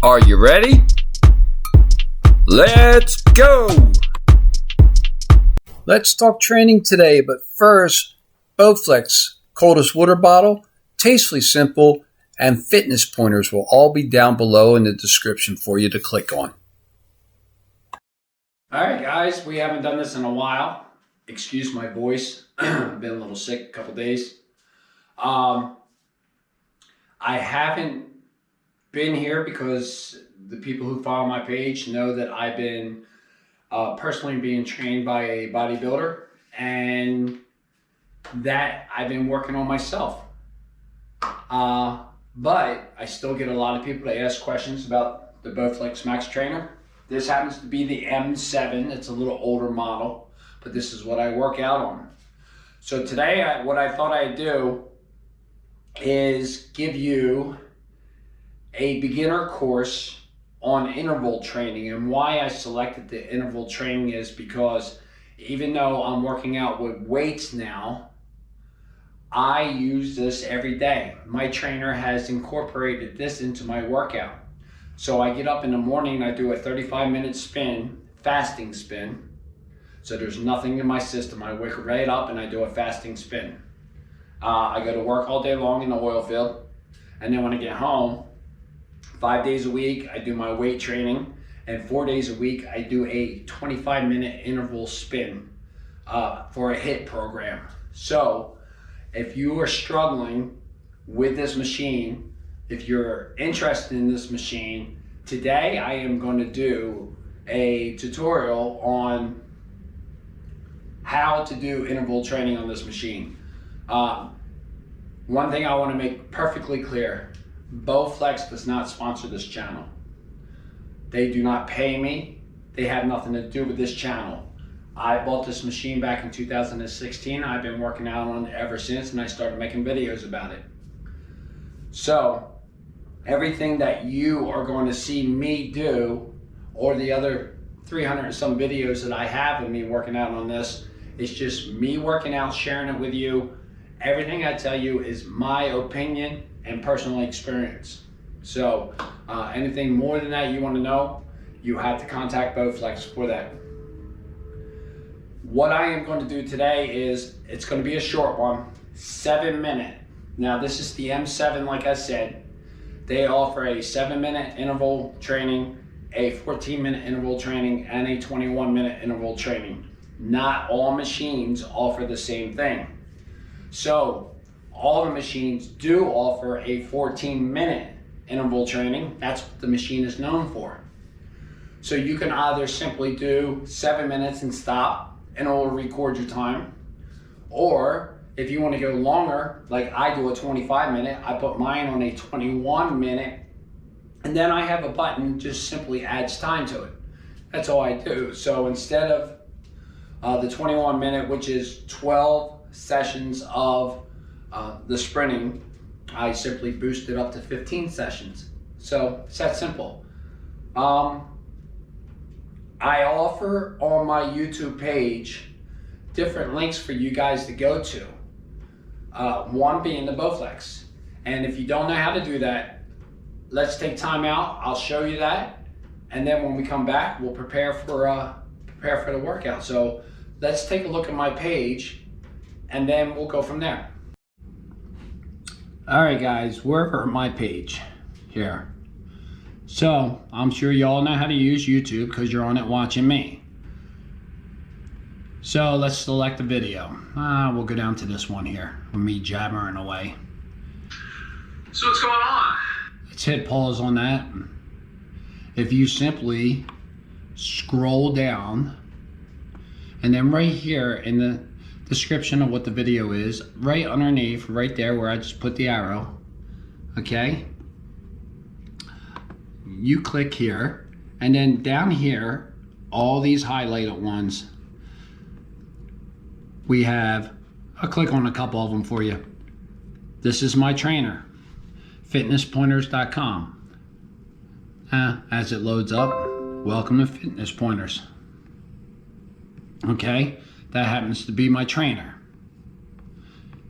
Are you ready? Let's go! Let's talk training today, but first, Bowflex, coldest water bottle, Tastefully simple, and fitness pointers will all be down below in the description for you to click on. Alright guys, we haven't done this in a while. Excuse my voice, I've been a little sick a couple days. I haven't been here because the people who follow my page know that I've been personally being trained by a bodybuilder, and that I've been working on myself. But I still get a lot of people to ask questions about the Bowflex Max Trainer. This happens to be the M7. It's a little older model, but this is what I work out on. So today, what I thought I'd do is give you a beginner course on interval training. And why I selected the interval training is because even though I'm working out with weights now, I use this every day. My trainer has incorporated this into my workout. So I get up in the morning, I do a 35-minute spin, fasting spin. So there's nothing in my system. I wake right up and I do a fasting spin. I go to work all day long in the oil field. And then when I get home, 5 days a week, I do my weight training, and 4 days a week, I do a 25-minute interval spin for a HIIT program. So if you are struggling with this machine, if you're interested in this machine, today I am going to do a tutorial on how to do interval training on this machine. One thing I want to make perfectly clear: Bowflex does not sponsor this channel. They do not pay me. They have nothing to do with this channel. I bought this machine back in 2016. I've been working out on it ever since, and I started making videos about it. So everything that you are going to see me do, or the other 300 and some videos that I have of me working out on this, is just me working out, sharing it with you. Everything I tell you is my opinion and personal experience. So anything more than that you want to know, you have to contact Bowflex for that. What I am going to do today is, it's going to be a short one, 7-minute. Now this is the M7, like I said. They offer a 7-minute interval training, a 14-minute interval training, and a 21-minute interval training. Not all machines offer the same thing. So all the machines do offer a 14-minute interval training. That's what the machine is known for. So you can either simply do 7 minutes and stop, and it will record your time. Or if you want to go longer, like I do a 25-minute, I put mine on a 21-minute, and then I have a button just simply adds time to it. That's all I do. So instead of the 21-minute, which is 12 sessions of the sprinting, I simply boost it up to 15 sessions. So it's that simple. I offer on my YouTube page different links for you guys to go to. One being the Bowflex. And if you don't know how to do that, let's take time out. I'll show you that. And then when we come back, we'll prepare for the workout. So let's take a look at my page, and then we'll go from there. All right guys, we're at my page here. So I'm sure y'all know how to use YouTube because you're on it watching me. So let's select a video. We'll go down to this one here with me jabbering away. So what's going on? Let's hit pause on that. If you simply scroll down, and then right here in the description of what the video is, right underneath, right there where I just put the arrow, okay, you click here, and then down here, all these highlighted ones, we have, I'll click on a couple of them for you. This is my trainer, fitnesspointers.com. As it loads up, welcome to Fitness Pointers. Okay, that happens to be my trainer.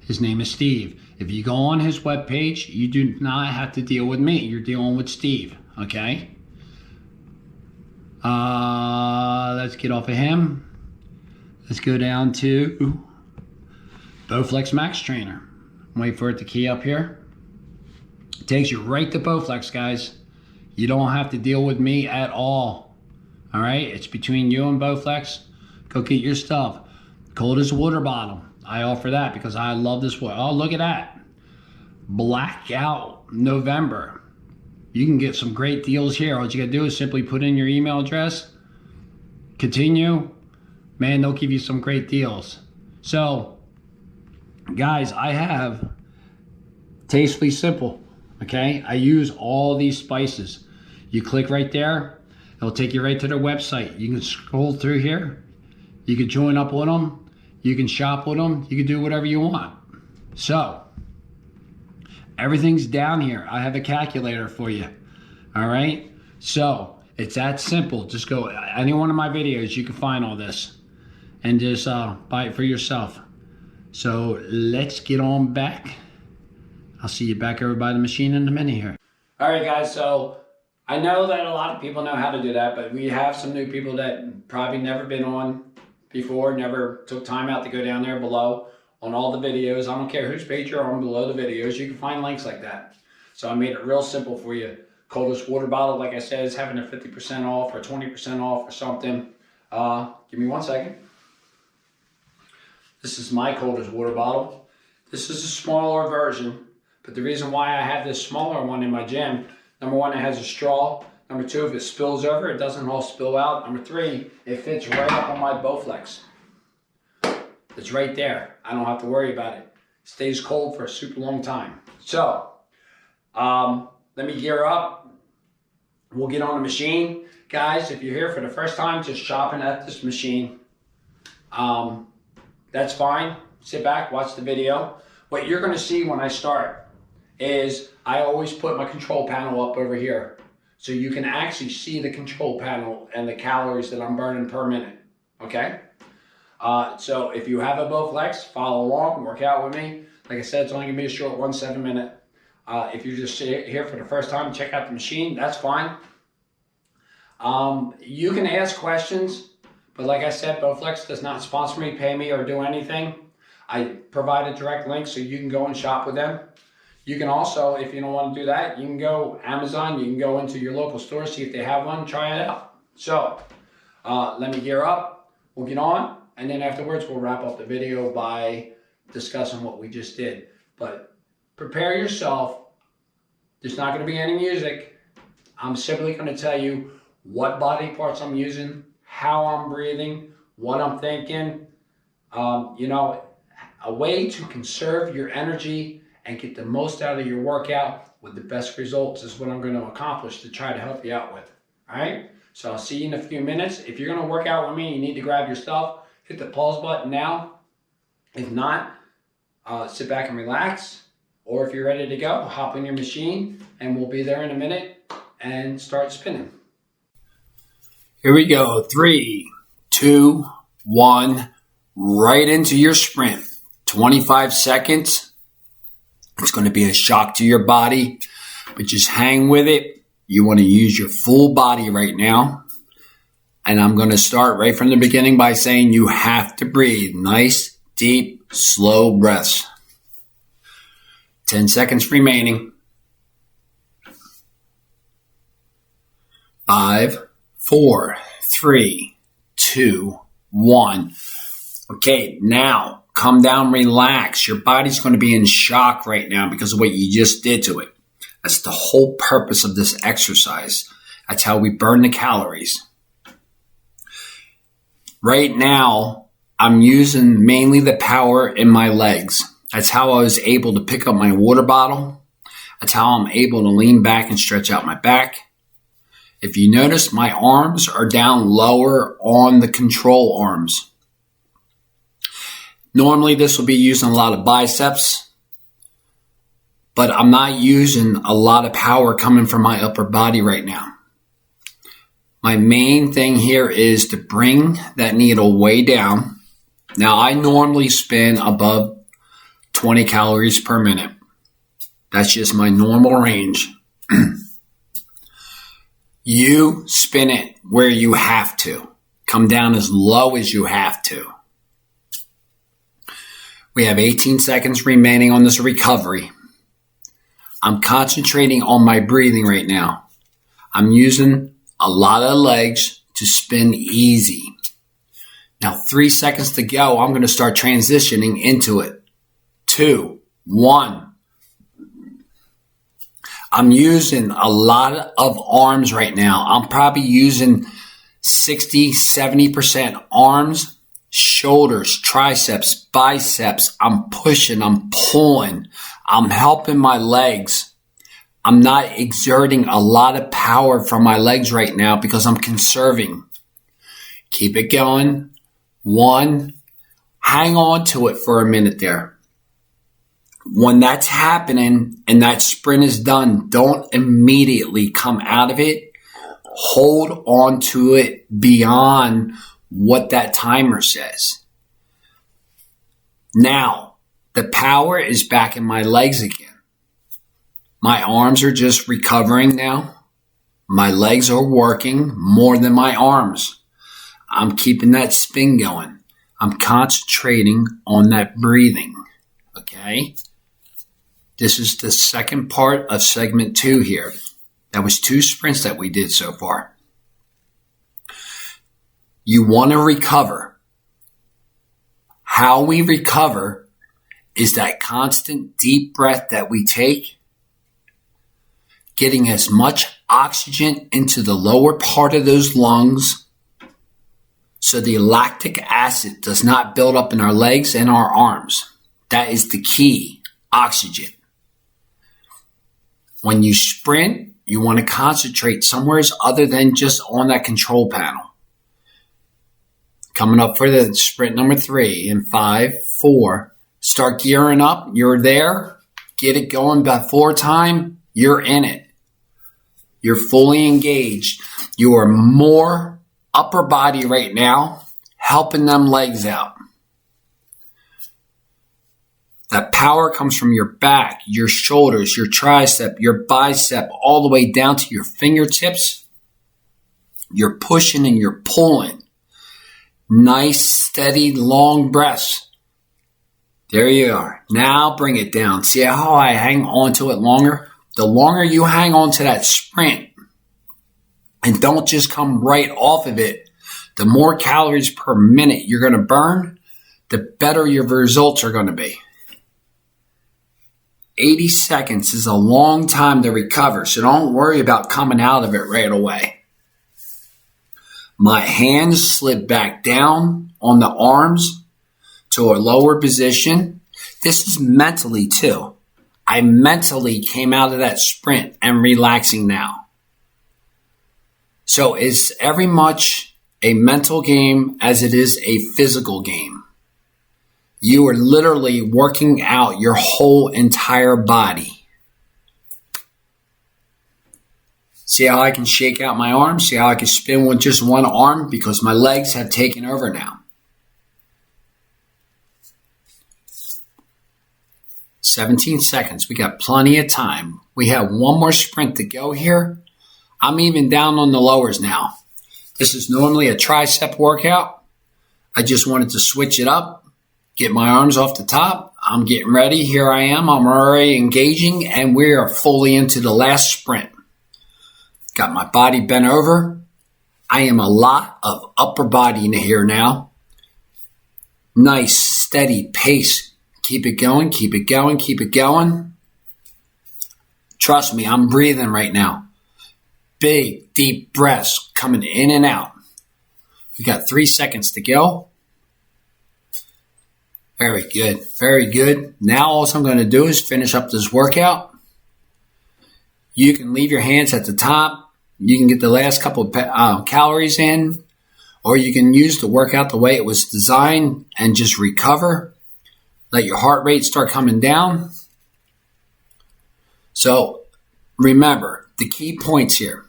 His name is Steve. If you go on his webpage, you do not have to deal with me. You're dealing with Steve. okay? Let's get off of him. Let's go down to Bowflex Max Trainer. Wait for it to key up here. It takes you right to Bowflex, guys. You don't have to deal with me at all. All right, it's between you and Bowflex. Go get your stuff. Cold as a water bottle. I offer that because I love this water. Oh, look at that. Blackout November. You can get some great deals here. All you gotta do is simply put in your email address, continue. Man, they'll give you some great deals. So, guys, I have Tastefully Simple, okay? I use all these spices. You click right there, it'll take you right to their website. You can scroll through here. You can join up with them. You can shop with them. You can do whatever you want. So, everything's down here. I have a calculator for you. All right? So, it's that simple. Just go any one of my videos, you can find all this. And just buy it for yourself. So, let's get on back. I'll see you back over by the machine in a minute here. All right, guys. So, I know that a lot of people know how to do that, but we have some new people that probably never been on before, never took time out to go down there below on all the videos. I don't care whose page you're on below the videos, you can find links like that. So I made it real simple for you. Coldest water bottle, like I said, is having a 50% off or 20% off or something. Give me 1 second. This is my coldest water bottle. This is a smaller version, but the reason why I have this smaller one in my gym, number one, it has a straw. Number two, if it spills over, it doesn't all spill out. Number three, it fits right up on my Bowflex. It's right there. I don't have to worry about it. It stays cold for a super long time. So, let me gear up. We'll get on the machine. Guys, if you're here for the first time just shopping at this machine, that's fine. Sit back, watch the video. What you're going to see when I start is I always put my control panel up over here. So you can actually see the control panel and the calories that I'm burning per minute, okay? So if you have a Bowflex, follow along, work out with me. Like I said, it's only gonna be a short 1 7 minute. If you're just here for the first time, check out the machine, that's fine. You can ask questions, but like I said, Bowflex does not sponsor me, pay me, or do anything. I provide a direct link so you can go and shop with them. You can also, if you don't want to do that, you can go Amazon, you can go into your local store, see if they have one, try it out. So, let me gear up, we'll get on, and then afterwards we'll wrap up the video by discussing what we just did. But prepare yourself, there's not going to be any music. I'm simply going to tell you what body parts I'm using, how I'm breathing, what I'm thinking, you know, a way to conserve your energy and get the most out of your workout with the best results is what I'm going to accomplish to try to help you out with. All right? So I'll see you in a few minutes. If you're going to work out with me, you need to grab your stuff. Hit the pause button now. If not, sit back and relax. Or if you're ready to go, hop in your machine and we'll be there in a minute and start spinning. Here we go. 3, 2, 1. Right into your sprint. 25 seconds. It's going to be a shock to your body, but just hang with it. You want to use your full body right now. And I'm going to start right from the beginning by saying you have to breathe. Nice, deep, slow breaths. 10 seconds remaining. 5, 4, 3, 2, 1. Okay, now come down, relax. Your body's going to be in shock right now because of what you just did to it. That's the whole purpose of this exercise. That's how we burn the calories. Right now, I'm using mainly the power in my legs. That's how I was able to pick up my water bottle. That's how I'm able to lean back and stretch out my back. If you notice, my arms are down lower on the control arms. Normally, this will be using a lot of biceps, but I'm not using a lot of power coming from my upper body right now. My main thing here is to bring that needle way down. Now, I normally spin above 20 calories per minute. That's just my normal range. You spin it where you have to. Come down as low as you have to. We have 18 seconds remaining on this recovery. I'm concentrating on my breathing right now. I'm using a lot of legs to spin easy. Now 3 seconds to go. I'm going to start transitioning into it. 2, 1. I'm using a lot of arms right now. I'm probably using 60, 70% arms, shoulders, triceps, biceps. I'm pushing, I'm pulling, I'm helping my legs. I'm not exerting a lot of power from my legs right now because I'm conserving. Keep it going. 1. Hang on to it for a minute there. When that's happening and that sprint is done, don't immediately come out of it. Hold on to it beyond what that timer says. Now, the power is back in my legs again. My arms are just recovering now. My legs are working more than my arms. I'm keeping that spin going. I'm concentrating on that breathing. Okay? This is the second part of segment 2 here. That was 2 sprints that we did so far. You want to recover. How we recover is that constant deep breath that we take, getting as much oxygen into the lower part of those lungs so the lactic acid does not build up in our legs and our arms. That is the key, oxygen. When you sprint, you want to concentrate somewhere other than just on that control panel. Coming up for the sprint number 3 in 5, 4. Start gearing up. You're there. Get it going before time. You're in it. You're fully engaged. You are more upper body right now, helping them legs out. That power comes from your back, your shoulders, your tricep, your bicep, all the way down to your fingertips. You're pushing and you're pulling. Nice, steady, long breaths. There you are. Now bring it down. See how I hang on to it longer? The longer you hang on to that sprint and don't just come right off of it, the more calories per minute you're going to burn, the better your results are going to be. 80 seconds is a long time to recover, so don't worry about coming out of it right away. My hands slid back down on the arms to a lower position. This is mentally too. I mentally came out of that sprint and relaxing now. So it's every much a mental game as it is a physical game. You are literally working out your whole entire body. See how I can shake out my arms? See how I can spin with just one arm? Because my legs have taken over now. 17 seconds. We got plenty of time. We have one more sprint to go here. I'm even down on the lowers now. This is normally a tricep workout. I just wanted to switch it up. Get my arms off the top. I'm getting ready. Here I am. I'm already engaging, and we are fully into the last sprint. Got my body bent over. I am a lot of upper body in here now. Nice, steady pace. Keep it going, keep it going, keep it going. Trust me, I'm breathing right now. Big, deep breaths coming in and out. We got 3 seconds to go. Very good. Very good. Now all I'm going to do is finish up this workout. You can leave your hands at the top. You can get the last couple of calories in, or you can use the workout the way it was designed and just recover. Let your heart rate start coming down. So remember the key points here.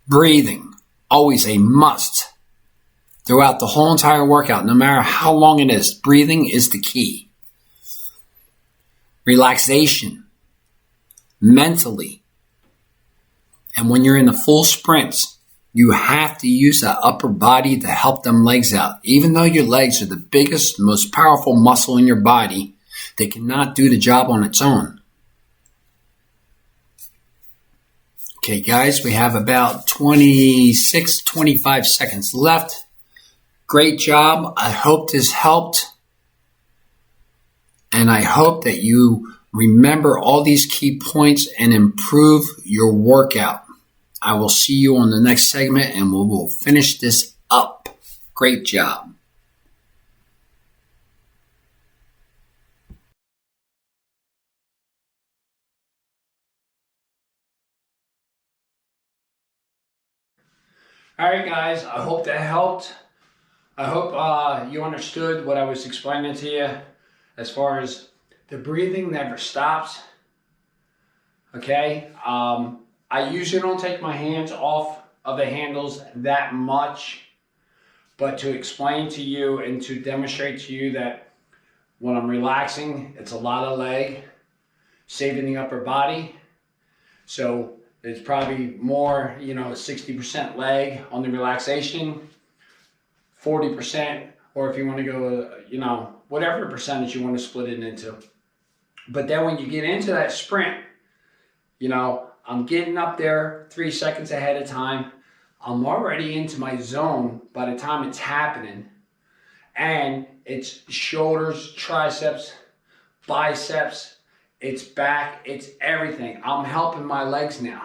Breathing, always a must. Throughout the whole entire workout, no matter how long it is, breathing is the key. Relaxation, mentally. And when you're in the full sprints, You have to use that upper body to help them legs out. Even though your legs are the biggest, most powerful muscle in your body, they cannot do the job on its own. Okay, guys, we have about 26, 25 seconds left. Great job. I hope this helped. And I hope that you remember all these key points and improve your workout. I will see you on the next segment and we will finish this up. Great job. All right, guys, I hope that helped. I hope you understood what I was explaining to you as far as the breathing never stops. Okay, I usually don't take my hands off of the handles that much, but to explain to you and to demonstrate to you that when I'm relaxing, it's a lot of leg, saving the upper body. So it's probably more, 60% leg on the relaxation, 40%, or if you want to go, whatever percentage you want to split it into. But then when you get into that sprint, I'm getting up there 3 seconds ahead of time. I'm already into my zone by the time it's happening. And it's shoulders, triceps, biceps, it's back, it's everything. I'm helping my legs now.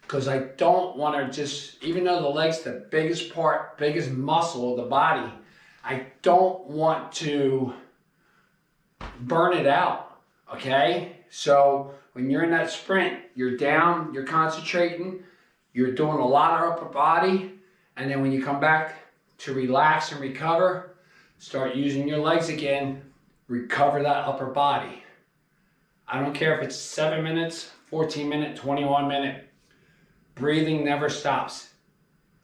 Because I don't want to just, even though the leg's the biggest part, biggest muscle of the body, I don't want to burn it out, okay? So when you're in that sprint, you're down, you're concentrating, you're doing a lot of upper body, and then when you come back to relax and recover, start using your legs again, recover that upper body. I don't care if it's 7 minutes, 14 minutes, 21 minutes, breathing never stops.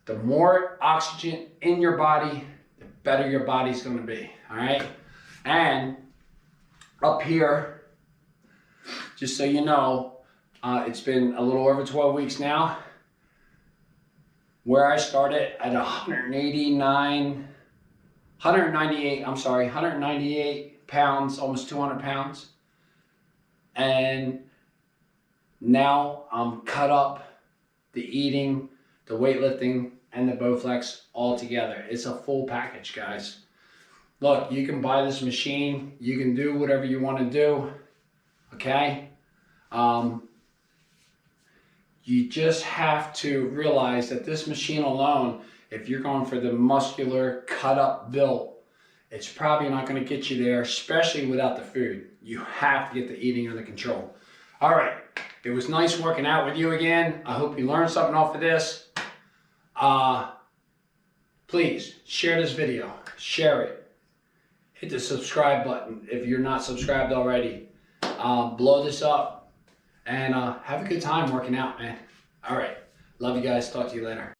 The more oxygen in your body, the better your body's going to be, all right? And up here, just so you know, it's been a little over 12 weeks now, where I started at 198 pounds, almost 200 pounds. And now I'm cut up, the eating, the weightlifting, and the Bowflex all together. It's a full package, guys. Look, you can buy this machine. You can do whatever you want to do, okay? You just have to realize that this machine alone, if you're going for the muscular, cut-up build, it's probably not going to get you there, especially without the food. You have to get the eating under control. All right. It was nice working out with you again. I hope you learned something off of this. Please share this video. Share it. Hit the subscribe button if you're not subscribed already. Blow this up and have a good time working out, man. All right. Love you guys. Talk to you later.